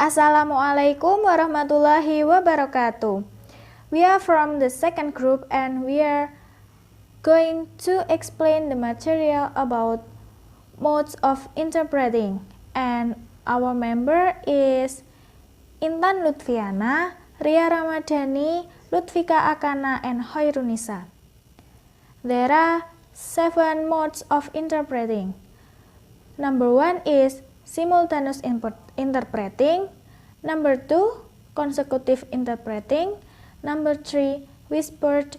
Assalamualaikum warahmatullahi wabarakatuh. We are from the second group and we are going to explain the material about modes of interpreting. And our member is Intan Lutfiana, Ria Ramadhani, Lutfika Akana, and Hoirunisa. There are 7 modes of interpreting. Number 1 is simultaneous interpreting. Number 2, consecutive interpreting. Number 3, whispered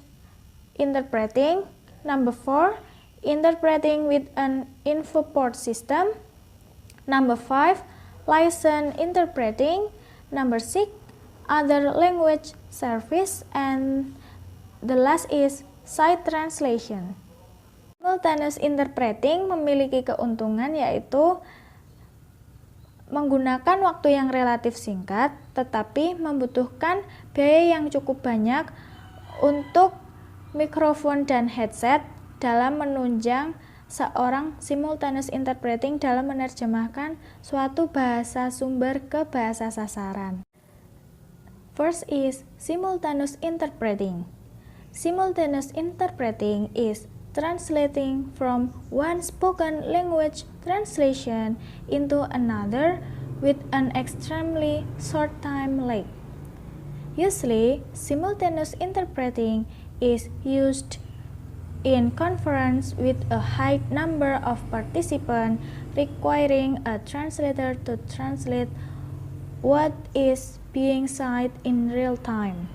interpreting. Number 4, interpreting with an infoport system. Number 5, license interpreting. Number 6, other language service. And the last is side translation. Simultaneous interpreting memiliki keuntungan yaitu menggunakan waktu yang relatif singkat, tetapi membutuhkan biaya yang cukup banyak untuk mikrofon dan headset dalam menunjang seorang simultaneous interpreting dalam menerjemahkan suatu bahasa sumber ke bahasa sasaran. First is simultaneous interpreting. Simultaneous interpreting is translating from one spoken language translation into another with an extremely short time lag. Usually, simultaneous interpreting is used in conference with a high number of participants, requiring a translator to translate what is being said in real time.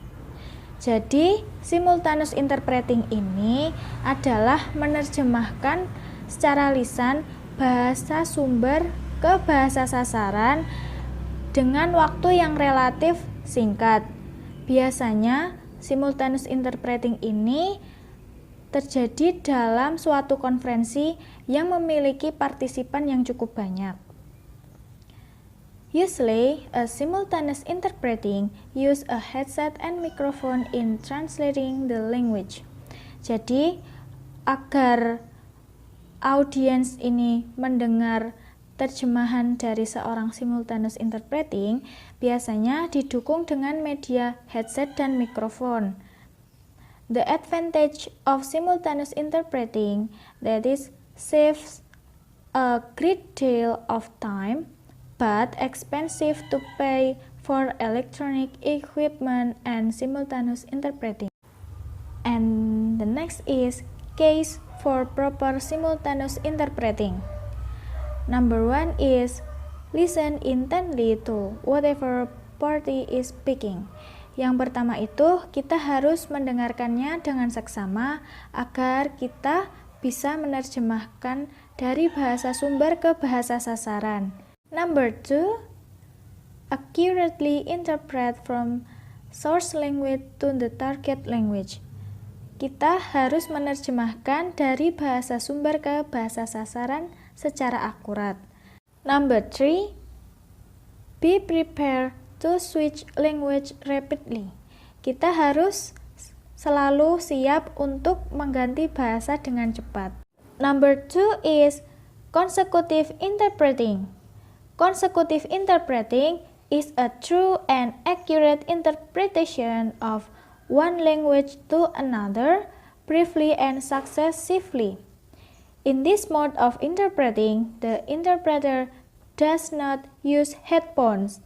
Jadi, simultaneous interpreting ini adalah menerjemahkan secara lisan bahasa sumber ke bahasa sasaran dengan waktu yang relatif singkat. Biasanya, simultaneous interpreting ini terjadi dalam suatu konferensi yang memiliki partisipan yang cukup banyak. Usually, a simultaneous interpreting use a headset and microphone in translating the language. Jadi, agar audiens ini mendengar terjemahan dari seorang simultaneous interpreting, biasanya didukung dengan media headset dan mikrofon. The advantage of simultaneous interpreting that is saves a great deal of time, but expensive to pay for electronic equipment and simultaneous interpreting. And the next is case for proper simultaneous interpreting. Number 1 is listen intently to whatever party is speaking. Yang pertama itu kita harus mendengarkannya dengan seksama agar kita bisa menerjemahkan dari bahasa sumber ke bahasa sasaran. Number 2, accurately interpret from source language to the target language. Kita harus menerjemahkan dari bahasa sumber ke bahasa sasaran secara akurat. Number 3, be prepared to switch language rapidly. Kita harus selalu siap untuk mengganti bahasa dengan cepat. Number 2 is consecutive interpreting. Consecutive interpreting is a true and accurate interpretation of one language to another, briefly and successively. In this mode of interpreting, the interpreter does not use headphones,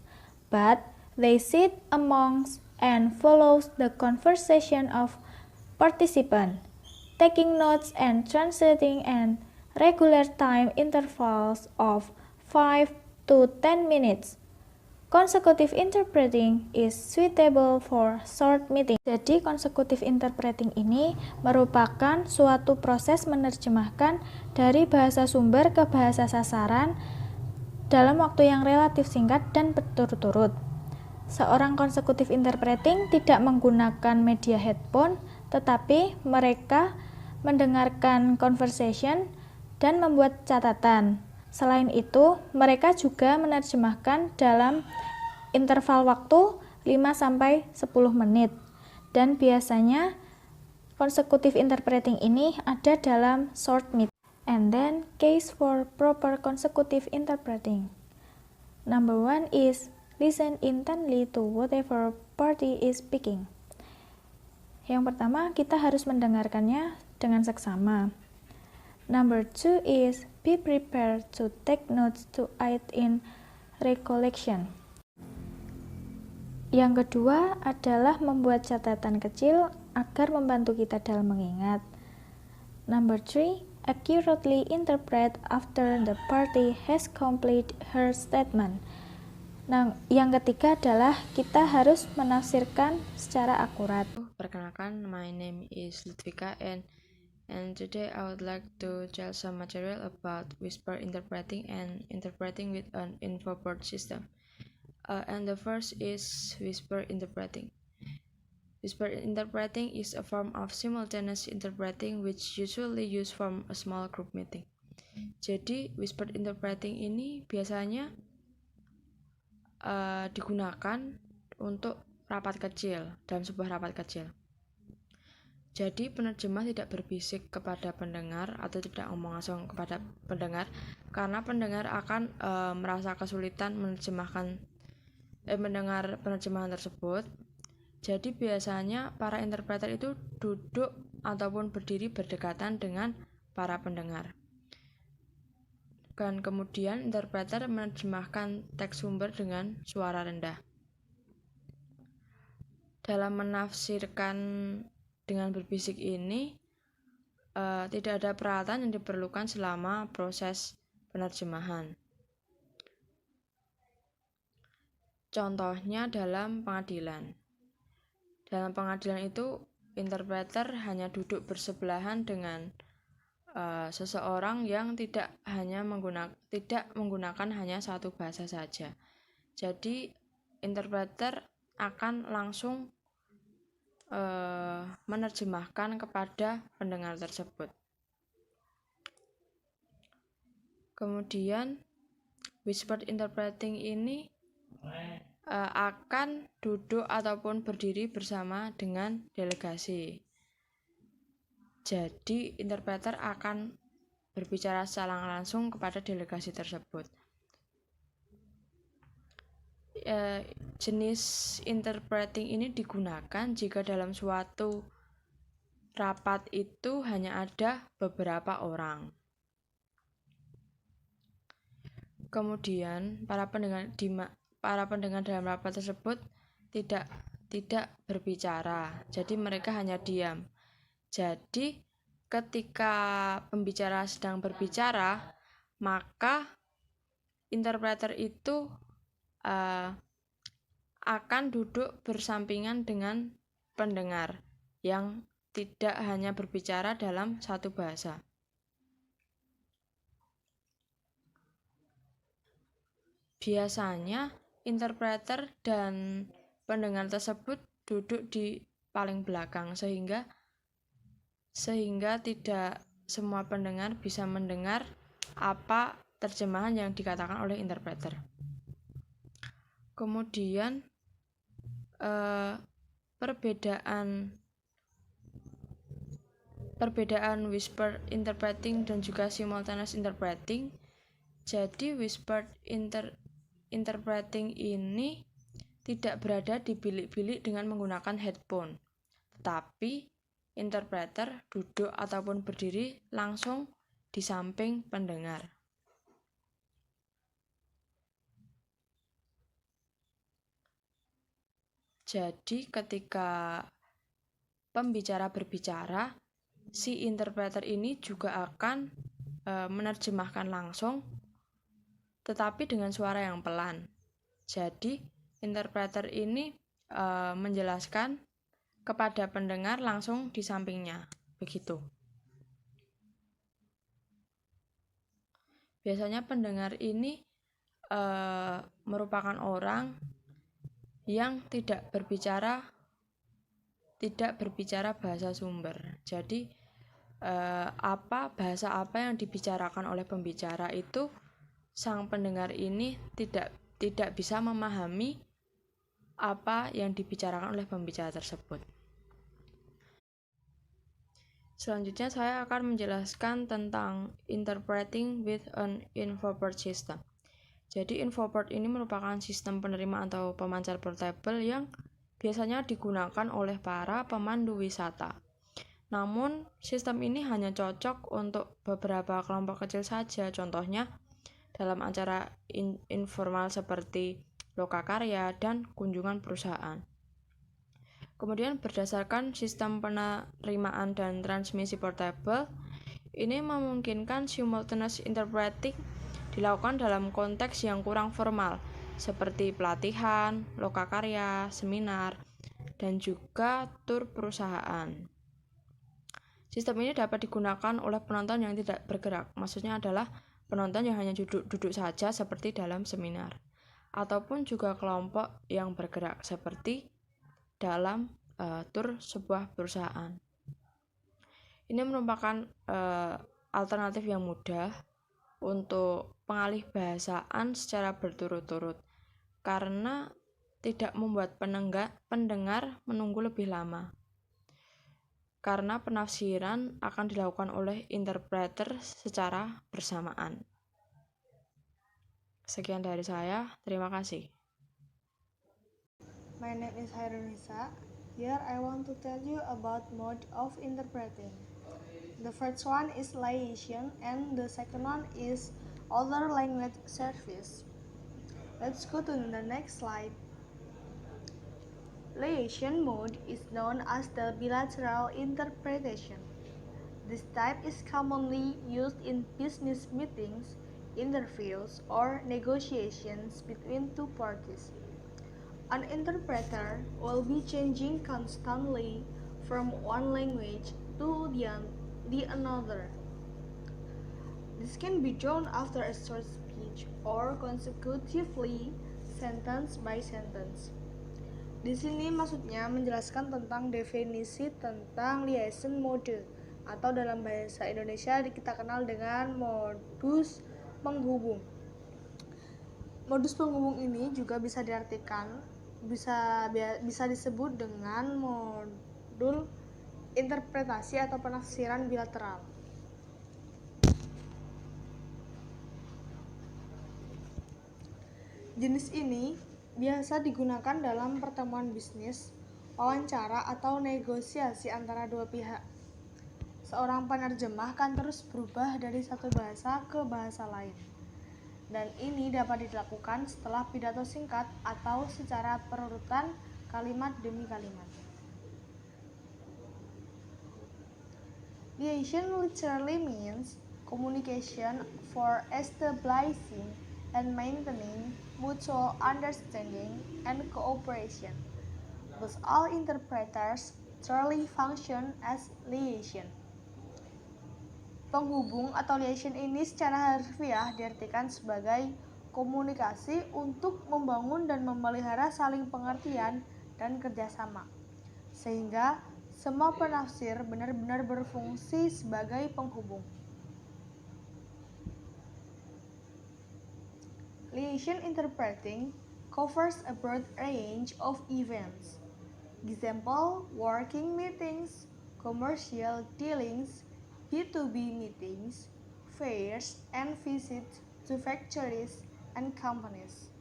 but they sit amongst and follows the conversation of participants, taking notes and translating in regular time intervals of 5 to 10 minutes. Consecutive interpreting is suitable for short meeting. Jadi, consecutive interpreting ini merupakan suatu proses menerjemahkan dari bahasa sumber ke bahasa sasaran dalam waktu yang relatif singkat dan berturut-turut. Seorang consecutive interpreting tidak menggunakan media headphone, tetapi mereka mendengarkan conversation dan membuat catatan. Selain itu, mereka juga menerjemahkan dalam interval waktu 5-10 menit. Dan biasanya consecutive interpreting ini ada dalam short meeting. And then case for proper consecutive interpreting. Number 1 is Listen intently to whatever party is speaking. Yang pertama, kita harus mendengarkannya dengan seksama. Number 2 is be prepared to take notes to aid in recollection. Yang kedua adalah membuat catatan kecil agar membantu kita dalam mengingat. Number 3, accurately interpret after the party has completed her statement. Nah, yang ketiga adalah kita harus menafsirkan secara akurat. Perkenalkan, my name is Ludvika and today I would like to tell some material about whisper interpreting and interpreting with an infoboard system. And the first is whisper interpreting. Whisper interpreting is a form of simultaneous interpreting which usually used from a small group meeting. Jadi whisper interpreting ini biasanya digunakan untuk rapat kecil, dalam sebuah rapat kecil. Jadi penerjemah tidak berbisik kepada pendengar atau tidak ngomong langsung kepada pendengar, karena pendengar akan merasa kesulitan mendengar penerjemahan tersebut. Jadi biasanya para interpreter itu duduk ataupun berdiri berdekatan dengan para pendengar. Dan kemudian interpreter menerjemahkan teks sumber dengan suara rendah. Dalam menafsirkan dengan berbisik ini, tidak ada peralatan yang diperlukan selama proses penerjemahan. Contohnya dalam pengadilan. Dalam pengadilan itu, interpreter hanya duduk bersebelahan dengan seseorang yang tidak menggunakan hanya satu bahasa saja. Jadi, interpreter akan langsung menerjemahkan kepada pendengar tersebut. Kemudian whispered interpreting ini akan duduk ataupun berdiri bersama dengan delegasi. Jadi interpreter akan berbicara secara langsung kepada delegasi tersebut. Jenis interpreting ini digunakan jika dalam suatu rapat itu hanya ada beberapa orang. Kemudian para pendengar dalam rapat tersebut tidak berbicara. Jadi mereka hanya diam. Jadi ketika pembicara sedang berbicara, maka interpreter itu akan duduk bersampingan dengan pendengar yang tidak hanya berbicara dalam satu bahasa. Biasanya interpreter dan pendengar tersebut duduk di paling belakang sehingga tidak semua pendengar bisa mendengar apa terjemahan yang dikatakan oleh interpreter. Kemudian perbedaan whisper interpreting dan juga simultaneous interpreting. Jadi whispered interpreting ini tidak berada di bilik-bilik dengan menggunakan headphone, tetapi interpreter duduk ataupun berdiri langsung di samping pendengar. Jadi ketika pembicara berbicara, si interpreter ini juga akan menerjemahkan langsung, tetapi dengan suara yang pelan. Jadi interpreter ini menjelaskan kepada pendengar langsung di sampingnya, begitu. Biasanya pendengar ini merupakan orang yang tidak berbicara bahasa sumber. Jadi bahasa apa yang dibicarakan oleh pembicara itu sang pendengar ini tidak bisa memahami apa yang dibicarakan oleh pembicara tersebut. Selanjutnya saya akan menjelaskan tentang interpreting with an infoboard system. Jadi infoport ini merupakan sistem penerima atau pemancar portable yang biasanya digunakan oleh para pemandu wisata. Namun, sistem ini hanya cocok untuk beberapa kelompok kecil saja, contohnya dalam acara informal seperti lokakarya dan kunjungan perusahaan. Kemudian berdasarkan sistem penerimaan dan transmisi portable, ini memungkinkan simultaneous interpreting dilakukan dalam konteks yang kurang formal, seperti pelatihan, lokakarya, seminar, dan juga tur perusahaan. Sistem ini dapat digunakan oleh penonton yang tidak bergerak, maksudnya adalah penonton yang hanya duduk saja seperti dalam seminar, ataupun juga kelompok yang bergerak seperti dalam tur sebuah perusahaan. Ini merupakan alternatif yang mudah untuk pengalih bahasaan secara berturut-turut karena tidak membuat pendengar menunggu lebih lama, karena penafsiran akan dilakukan oleh interpreter secara bersamaan. Sekian dari saya, terima kasih. My name is Hairunisa. Here I want to tell you about mode of interpreting. The first one is liaison and the second one is other language service. Let's go to the next slide. Liaison mode is known as the bilateral interpretation. This type is commonly used in business meetings, interviews, or negotiations between two parties. An interpreter will be changing constantly from one language to the another. This can be done after a short speech or consecutively, sentence by sentence. Di sini maksudnya menjelaskan tentang definisi tentang liaison mode, atau dalam bahasa Indonesia kita kenal dengan modus penghubung. Modus penghubung ini juga bisa diartikan bisa disebut dengan modul interpretasi atau penafsiran bilateral. Jenis ini biasa digunakan dalam pertemuan bisnis, wawancara, atau negosiasi antara dua pihak. Seorang penerjemah kan terus berubah dari satu bahasa ke bahasa lain. Dan ini dapat dilakukan setelah pidato singkat atau secara perurutan kalimat demi kalimat. Liaison literally means communication for establishing and maintaining mutual understanding and cooperation. Thus all interpreters truly function as liaison. Penghubung atau liaison ini secara harfiah diartikan sebagai komunikasi untuk membangun dan memelihara saling pengertian dan kerjasama, sehingga semua penafsir benar-benar berfungsi sebagai penghubung. Liaison interpreting covers a broad range of events. Example, working meetings, commercial dealings, B2B meetings, fairs, and visits to factories and companies.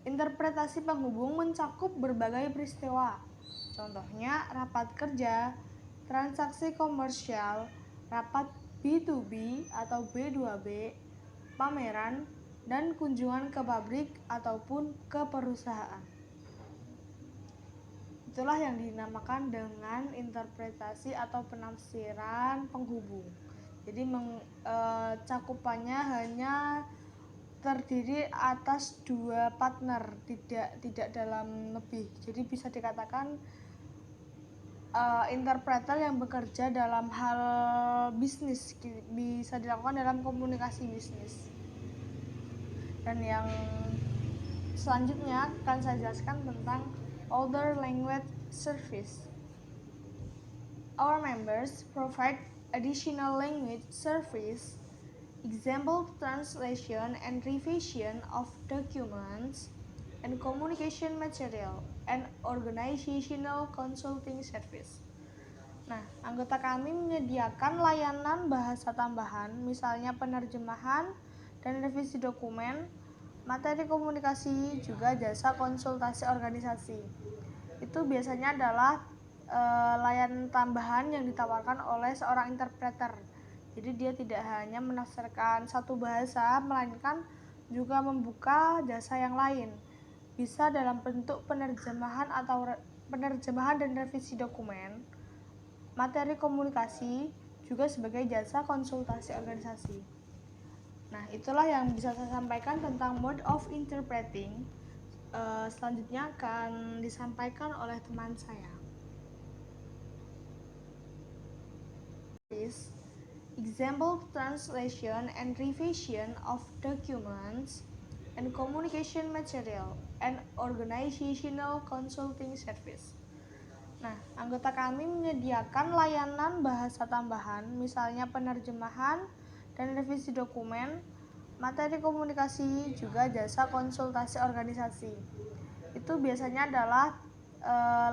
Interpretasi penghubung mencakup berbagai peristiwa, contohnya rapat kerja, transaksi komersial, rapat B2B atau B2B, pameran, dan kunjungan ke pabrik ataupun ke perusahaan. Itulah yang dinamakan dengan interpretasi atau penafsiran penghubung. Jadi cakupannya hanya terdiri atas dua partner, tidak dalam lebih. Jadi bisa dikatakan interpreter yang bekerja dalam hal bisnis bisa dilakukan dalam komunikasi bisnis. Dan yang selanjutnya akan saya jelaskan tentang other language service. Our members provide additional language service, example translation and revision of documents and communication material, and organizational consulting service. Nah, anggota kami menyediakan layanan bahasa tambahan, misalnya penerjemahan dan revisi dokumen, Materi komunikasi juga jasa konsultasi organisasi. Itu biasanya adalah layanan tambahan yang ditawarkan oleh seorang interpreter. Jadi dia tidak hanya menafsirkan satu bahasa, melainkan juga membuka jasa yang lain. Bisa dalam bentuk penerjemahan dan revisi dokumen. Materi komunikasi juga sebagai jasa konsultasi organisasi. Nah, itulah yang bisa saya sampaikan tentang mode of interpreting. Selanjutnya akan disampaikan oleh teman saya. Example translation and revision of documents and communication material and organizational consulting service. Nah, anggota kami menyediakan layanan bahasa tambahan, misalnya penerjemahan dan revisi dokumen, materi komunikasi, juga jasa konsultasi organisasi. Itu biasanya adalah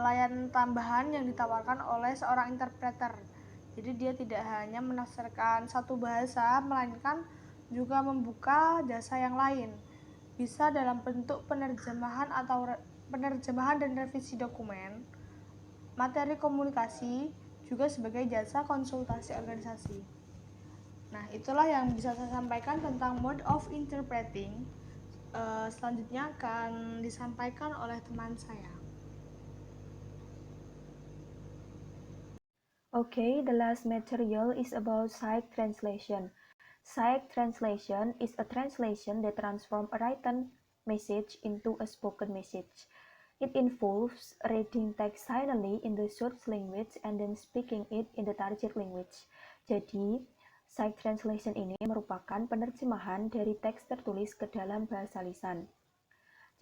layanan tambahan yang ditawarkan oleh seorang interpreter. Jadi dia tidak hanya menafsirkan satu bahasa, melainkan juga membuka jasa yang lain. Bisa dalam bentuk penerjemahan dan revisi dokumen. Materi komunikasi juga sebagai jasa konsultasi organisasi. Nah, itulah yang bisa saya sampaikan tentang mode of interpreting. Selanjutnya akan disampaikan oleh teman saya. Okay, the last material is about psych translation. Psych translation is a translation that transforms a written message into a spoken message. It involves reading text silently in the source language and then speaking it in the target language. Jadi, psych translation ini merupakan penerjemahan dari teks tertulis ke dalam bahasa lisan.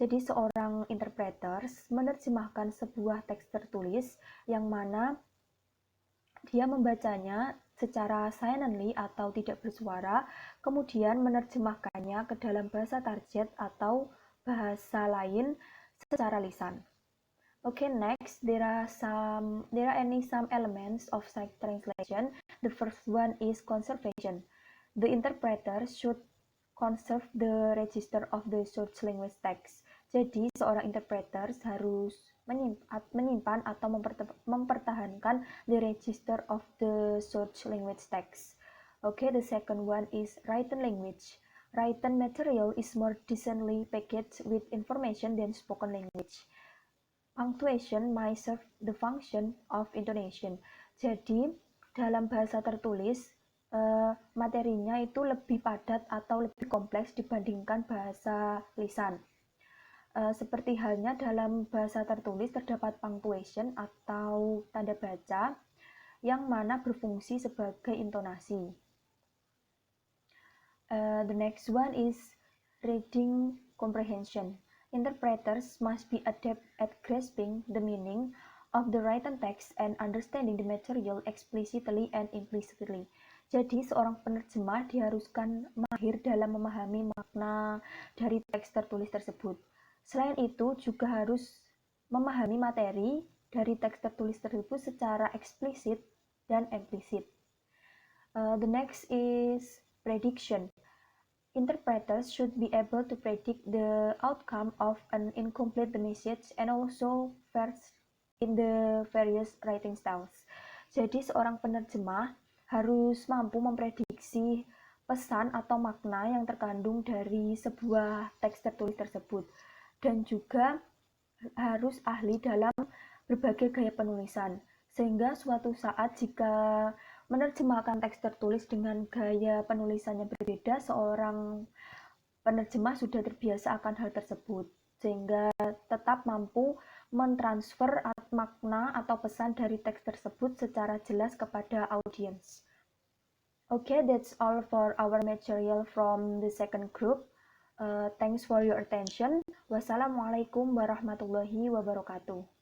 Jadi, seorang interpreter menerjemahkan sebuah teks tertulis yang mana dia membacanya secara silently atau tidak bersuara, kemudian menerjemahkannya ke dalam bahasa target atau bahasa lain secara lisan. Okay, next there are some elements of psych translation. The first one is conservation. The interpreter should conserve the register of the source language text. Jadi seorang interpreter harus menyimpan atau mempertahankan the register of the source language text. Okay, the second one is written language. Written material is more decently packaged with information than spoken language. Punctuation might serve the function of intonation. Jadi, dalam bahasa tertulis, materinya itu lebih padat atau lebih kompleks dibandingkan bahasa lisan. Seperti halnya dalam bahasa tertulis terdapat punctuation atau tanda baca yang mana berfungsi sebagai intonasi. The next one is reading comprehension. Interpreters must be adept at grasping the meaning of the written text and understanding the material explicitly and implicitly. Jadi, seorang penerjemah diharuskan mahir dalam memahami makna dari teks tertulis tersebut. Selain itu, juga harus memahami materi dari teks tertulis tersebut secara eksplisit dan implisit. The next is prediction. Interpreters should be able to predict the outcome of an incomplete message and also verse in the various writing styles. Jadi, seorang penerjemah harus mampu memprediksi pesan atau makna yang terkandung dari sebuah teks tertulis tersebut, dan juga harus ahli dalam berbagai gaya penulisan, sehingga suatu saat jika menerjemahkan teks tertulis dengan gaya penulisannya berbeda, seorang penerjemah sudah terbiasa akan hal tersebut, sehingga tetap mampu mentransfer makna atau pesan dari teks tersebut secara jelas kepada audiens. Okay, that's all for our material from the second group. Thanks for your attention. Wassalamualaikum warahmatullahi wabarakatuh.